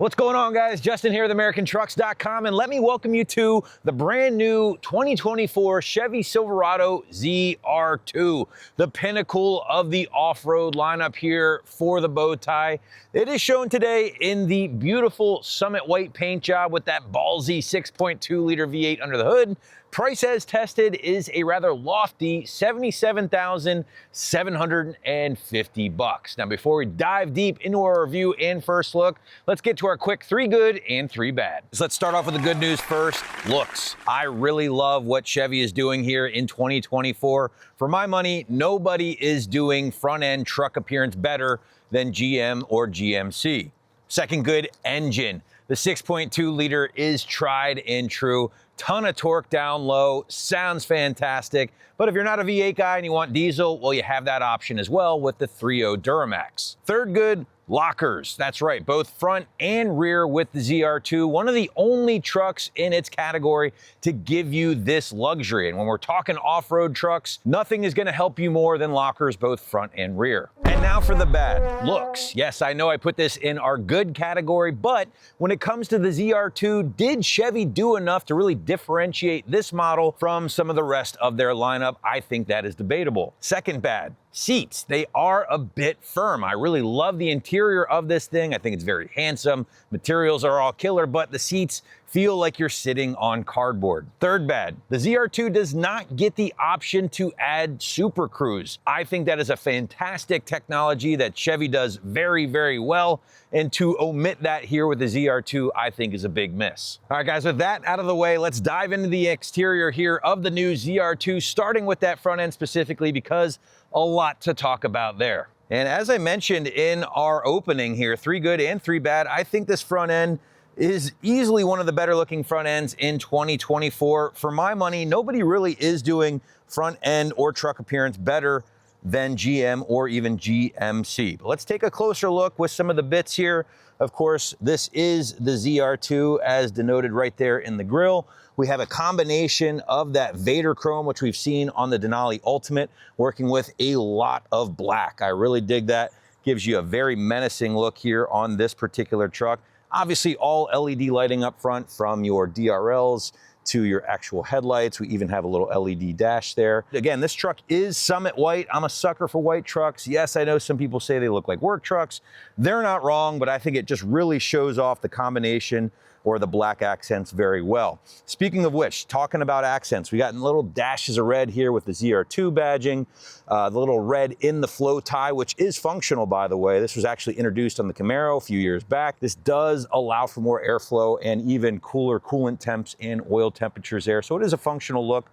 What's going on, guys? Justin here with AmericanTrucks.com, and let me welcome you to the brand new 2024 Chevy Silverado ZR2, the pinnacle of the off-road lineup here for the bow tie. It is shown today in the beautiful Summit White paint job with that ballsy 6.2-liter V8 under the hood. Price as tested is a rather lofty $77,750. Now, before we dive deep into our review and first look, let's get to our quick 3 good and 3 bad. So let's start off with the good news first. Looks. I really love what Chevy is doing here in 2024. For my money, nobody is doing front-end truck appearance better than GM or GMC. Second good, engine. The 6.2-liter is tried and true. Ton of torque down low, sounds fantastic. But if you're not a V8 guy and you want diesel, well, you have that option as well with the 3.0 Duramax. Third good, lockers. That's right, both front and rear with the ZR2. One of the only trucks in its category to give you this luxury. And when we're talking off-road trucks, nothing is gonna help you more than lockers, both front and rear. And now for the bad, looks. Yes, I know I put this in our good category, but when it comes to the ZR2, did Chevy do enough to really differentiate this model from some of the rest of their lineup? I think that is debatable. Second bad, seats. They are a bit firm. I really love the interior of this thing. I think it's very handsome. Materials are all killer, but the seats feel like you're sitting on cardboard. Third bad, the ZR2 does not get the option to add Super Cruise. I think that is a fantastic technology that Chevy does very, very well, and to omit that here with the ZR2, I think is a big miss. All right, guys, with that out of the way, let's dive into the exterior here of the new ZR2, starting with that front end specifically because a lot to talk about there. And as I mentioned in our opening here, 3 good and 3 bad, I think this front end is easily one of the better looking front ends in 2024. For my money, nobody really is doing front end or truck appearance better than GM or even GMC. But let's take a closer look with some of the bits here. Of course, this is the ZR2 as denoted right there in the grille. We have a combination of that Vader chrome, which we've seen on the Denali Ultimate, working with a lot of black. I really dig that. Gives you a very menacing look here on this particular truck. Obviously, all LED lighting up front from your DRLs to your actual headlights. We even have a little LED dash there. Again, this truck is Summit White. I'm a sucker for white trucks. Yes, I know some people say they look like work trucks. They're not wrong, but I think it just really shows off the combination or the black accents very well. Speaking of which, talking about accents, we got little dashes of red here with the ZR2 badging, the little red in the flow tie, which is functional, by the way. This was actually introduced on the Camaro a few years back. This does allow for more airflow and even cooler coolant temps and oil temperatures there. So it is a functional look.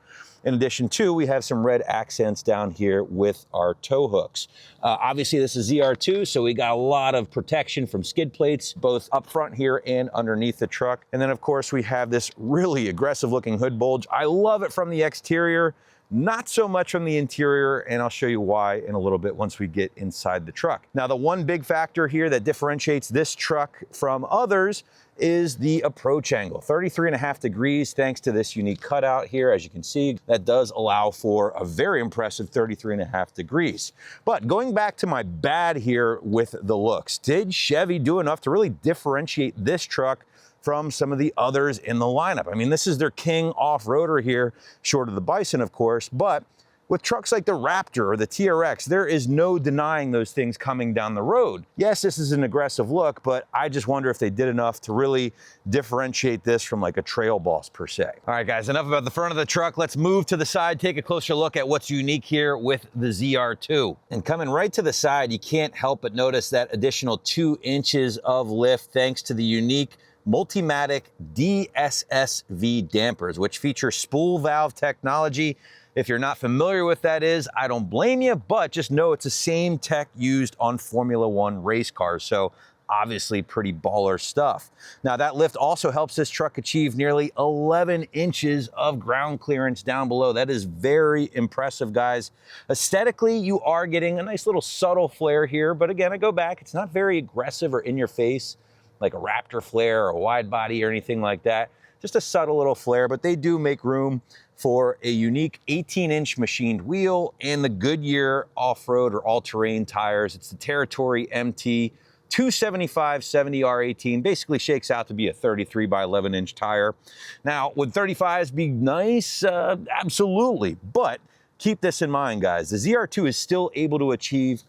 In addition to, we have some red accents down here with our tow hooks. Obviously, this is ZR2, so we got a lot of protection from skid plates, both up front here and underneath the truck. And then, of course, we have this really aggressive-looking hood bulge. I love it from the exterior, not so much from the interior, and I'll show you why in a little bit once we get inside the truck. Now, the one big factor here that differentiates this truck from others is the approach angle, 33.5 degrees, thanks to this unique cutout here. As you can see, that does allow for a very impressive 33.5 degrees. But going back to my bad here with the looks, did Chevy do enough to really differentiate this truck from some of the others in the lineup? I mean, this is their king off-roader here, short of the Bison, of course, but with trucks like the Raptor or the TRX, there is no denying those things coming down the road. Yes, this is an aggressive look, but I just wonder if they did enough to really differentiate this from like a Trail Boss per se. All right, guys, enough about the front of the truck. Let's move to the side, take a closer look at what's unique here with the ZR2. And coming right to the side, you can't help but notice that additional 2 inches of lift thanks to the unique Multimatic DSSV dampers, which feature spool valve technology. If you're not familiar with that is, I don't blame you, but just know it's the same tech used on Formula One race cars. So obviously pretty baller stuff. Now that lift also helps this truck achieve nearly 11 inches of ground clearance down below. That is very impressive, guys. Aesthetically, you are getting a nice little subtle flare here, but again, I go back, it's not very aggressive or in your face like a Raptor flare or a wide body or anything like that. Just a subtle little flare, but they do make room for a unique 18-inch machined wheel and the Goodyear off-road or all-terrain tires. It's the Territory MT 275/70 R18, basically shakes out to be a 33 by 11 inch tire. Now, would 35s be nice? Absolutely, but keep this in mind, guys. The ZR2 is still able to achieve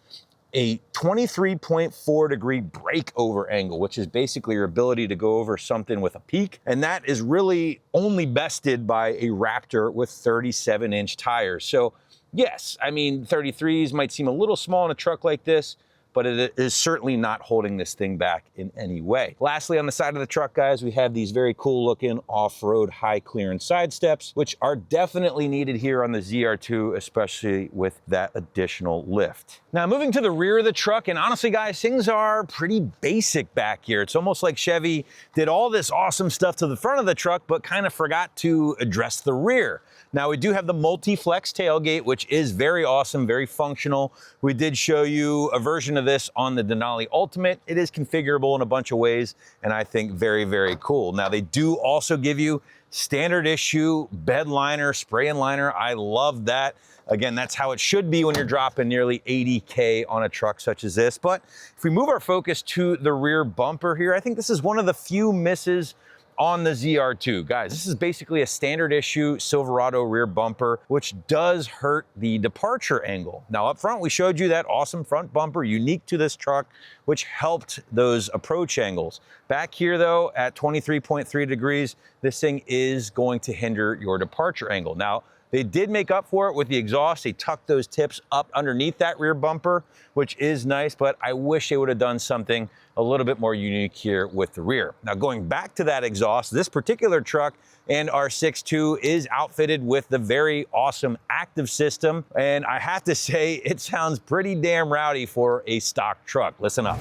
a 23.4 degree breakover angle, which is basically your ability to go over something with a peak. And that is really only bested by a Raptor with 37 inch tires. So yes, I mean, 33s might seem a little small in a truck like this, but it is certainly not holding this thing back in any way. Lastly, on the side of the truck, guys, we have these very cool looking off-road high clearance side steps, which are definitely needed here on the ZR2, especially with that additional lift. Now, moving to the rear of the truck, and honestly, guys, things are pretty basic back here. It's almost like Chevy did all this awesome stuff to the front of the truck, but kind of forgot to address the rear. Now, we do have the multi-flex tailgate, which is very awesome, very functional. We did show you a version of this on the Denali Ultimate. It is configurable in a bunch of ways, and I think very, very cool. Now, they do also give you standard issue bed liner, spray and liner. I love that. Again, that's how it should be when you're dropping nearly 80K on a truck such as this. But if we move our focus to the rear bumper here, I think this is one of the few misses on the ZR2. Guys, this is basically a standard issue Silverado rear bumper, which does hurt the departure angle. Now up front, we showed you that awesome front bumper unique to this truck, which helped those approach angles. Back here though, at 23.3 degrees, this thing is going to hinder your departure angle. Now, they did make up for it with the exhaust. They tucked those tips up underneath that rear bumper, which is nice, but I wish they would have done something a little bit more unique here with the rear. Now, going back to that exhaust, this particular truck and our 6.2 is outfitted with the very awesome active system. And I have to say, it sounds pretty damn rowdy for a stock truck. Listen up.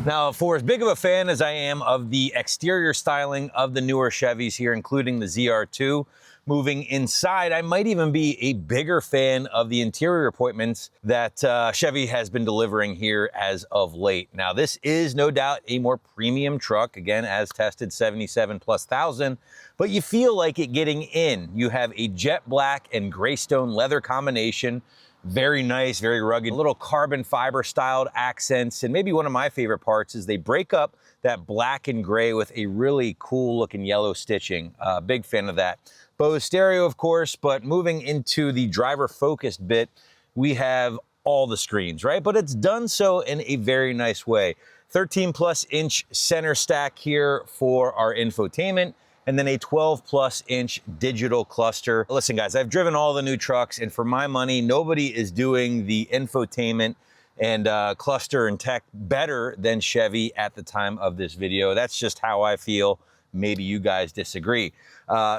Now, for as big of a fan as I am of the exterior styling of the newer Chevys here, including the ZR2, moving inside, I might even be a bigger fan of the interior appointments that Chevy has been delivering here as of late. Now, this is no doubt a more premium truck, again, as tested 77,000+, but you feel like it getting in. You have a jet black and graystone leather combination. Very nice, very rugged, little carbon fiber styled accents. And maybe one of my favorite parts is they break up that black and gray with a really cool looking yellow stitching. Big fan of that. Bose stereo, of course, but moving into the driver focused bit, we have all the screens, right? But it's done so in a very nice way. 13+ inch center stack here for our infotainment, and then a 12+ inch digital cluster. Listen, guys, I've driven all the new trucks, and for my money, nobody is doing the infotainment and cluster and tech better than Chevy at the time of this video. That's just how I feel. Maybe you guys disagree.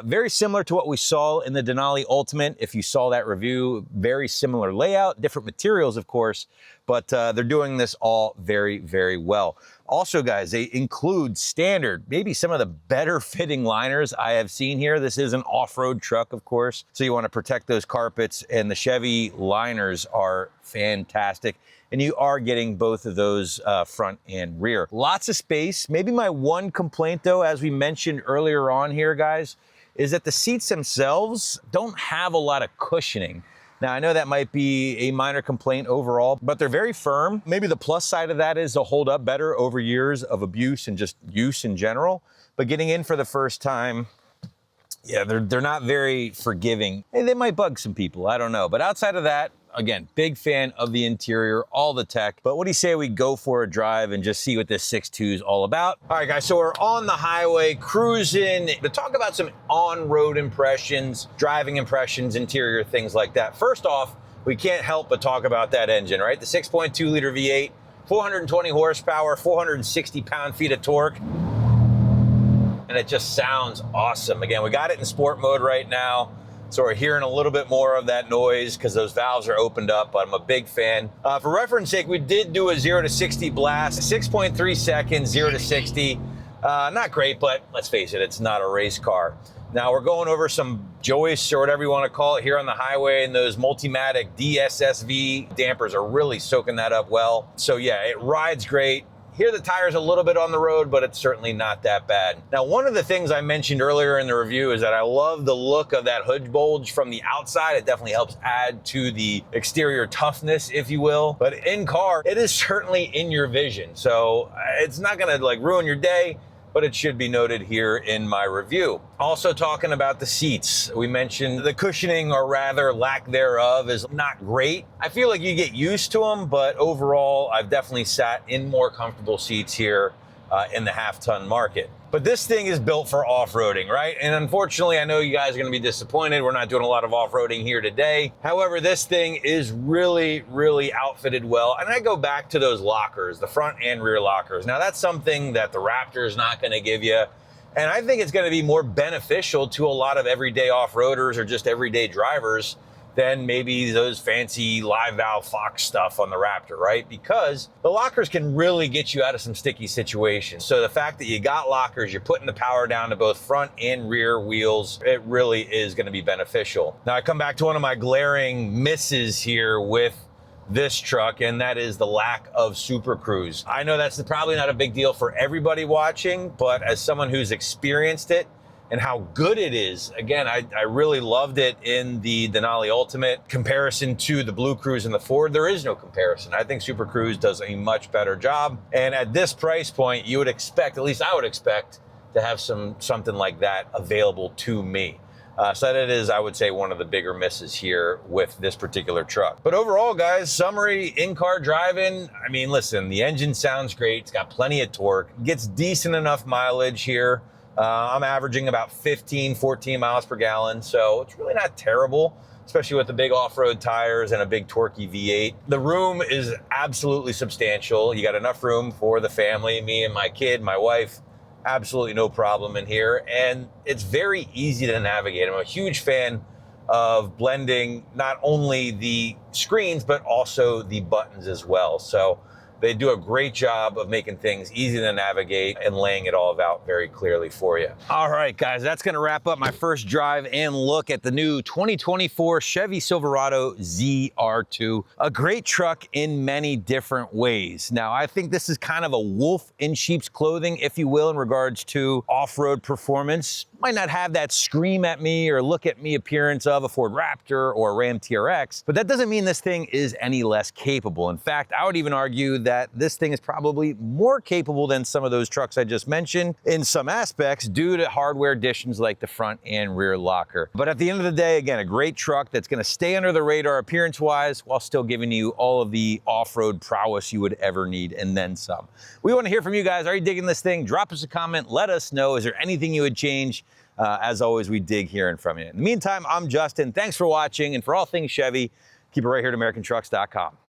Very similar to what we saw in the Denali Ultimate. If you saw that review, very similar layout, different materials, of course, but they're doing this all very, very well. Also, guys, they include standard, maybe some of the better fitting liners I have seen here. This is an off-road truck, of course, so you want to protect those carpets, and the Chevy liners are fantastic. And you are getting both of those front and rear. Lots of space. Maybe my one complaint, though, as we mentioned earlier on here, guys, is that the seats themselves don't have a lot of cushioning. Now, I know that might be a minor complaint overall, but they're very firm. Maybe the plus side of that is they'll hold up better over years of abuse and just use in general. But getting in for the first time, yeah, they're not very forgiving. Hey, they might bug some people, I don't know. But outside of that, again, big fan of the interior, all the tech. But what do you say we go for a drive and just see what this 6.2 is all about? All right, guys, so we're on the highway cruising to talk about some on-road impressions, driving impressions, interior, things like that. First off, we can't help but talk about that engine, right? The 6.2 liter V8, 420 horsepower, 460 pound-feet of torque. And it just sounds awesome. Again, we got it in sport mode right now, so we're hearing a little bit more of that noise because those valves are opened up, but I'm a big fan. For reference sake, we did do a 0 to 60 blast, 6.3 seconds, 0 to 60. Not great, but let's face it, it's not a race car. Now we're going over some joists or whatever you want to call it here on the highway, and those Multimatic DSSV dampers are really soaking that up well. So yeah, it rides great. Here the tire's a little bit on the road, but it's certainly not that bad. Now, one of the things I mentioned earlier in the review is that I love the look of that hood bulge from the outside. It definitely helps add to the exterior toughness, if you will. But in car, it is certainly in your vision. So it's not gonna like ruin your day, but it should be noted here in my review. Also talking about the seats, we mentioned the cushioning, or rather lack thereof, is not great. I feel like you get used to them, but overall, I've definitely sat in more comfortable seats here in the half-ton market. But this thing is built for off-roading, right? And unfortunately, I know you guys are gonna be disappointed. We're not doing a lot of off-roading here today. However, this thing is really, really outfitted well. And I go back to those lockers, the front and rear lockers. Now, that's something that the Raptor is not gonna give you. And I think it's gonna be more beneficial to a lot of everyday off-roaders or just everyday drivers than maybe those fancy live valve Fox stuff on the Raptor, right? Because the lockers can really get you out of some sticky situations. So the fact that you got lockers, you're putting the power down to both front and rear wheels, it really is gonna be beneficial. Now I come back to one of my glaring misses here with this truck, and that is the lack of Super Cruise. I know that's probably not a big deal for everybody watching, but as someone who's experienced it, and how good it is. Again, I really loved it in the Denali Ultimate. Comparison to the Blue Cruise and the Ford, there is no comparison. I think Super Cruise does a much better job. And at this price point, you would expect, at least I would expect, to have something like that available to me. So that is, I would say, one of the bigger misses here with this particular truck. But overall, guys, summary, in-car driving, I mean, listen, the engine sounds great. It's got plenty of torque. Gets decent enough mileage here. I'm averaging about 15, 14 miles per gallon, so it's really not terrible, especially with the big off-road tires and a big torquey V8. The room is absolutely substantial. You got enough room for the family, me and my kid, my wife, absolutely no problem in here. And it's very easy to navigate. I'm a huge fan of blending not only the screens, but also the buttons as well. So they do a great job of making things easy to navigate and laying it all out very clearly for you. All right, guys, that's gonna wrap up my first drive and look at the new 2024 Chevy Silverado ZR2. A great truck in many different ways. Now, I think this is kind of a wolf in sheep's clothing, if you will, in regards to off-road performance. Might not have that scream at me or look at me appearance of a Ford Raptor or a Ram TRX, but that doesn't mean this thing is any less capable. In fact, I would even argue that this thing is probably more capable than some of those trucks I just mentioned in some aspects due to hardware additions like the front and rear locker. But at the end of the day, again, a great truck that's gonna stay under the radar appearance-wise while still giving you all of the off-road prowess you would ever need and then some. We wanna hear from you guys. Are you digging this thing? Drop us a comment, let us know. Is there anything you would change? As always, we dig hearing from you. In the meantime, I'm Justin. Thanks for watching, and for all things Chevy, keep it right here at AmericanTrucks.com.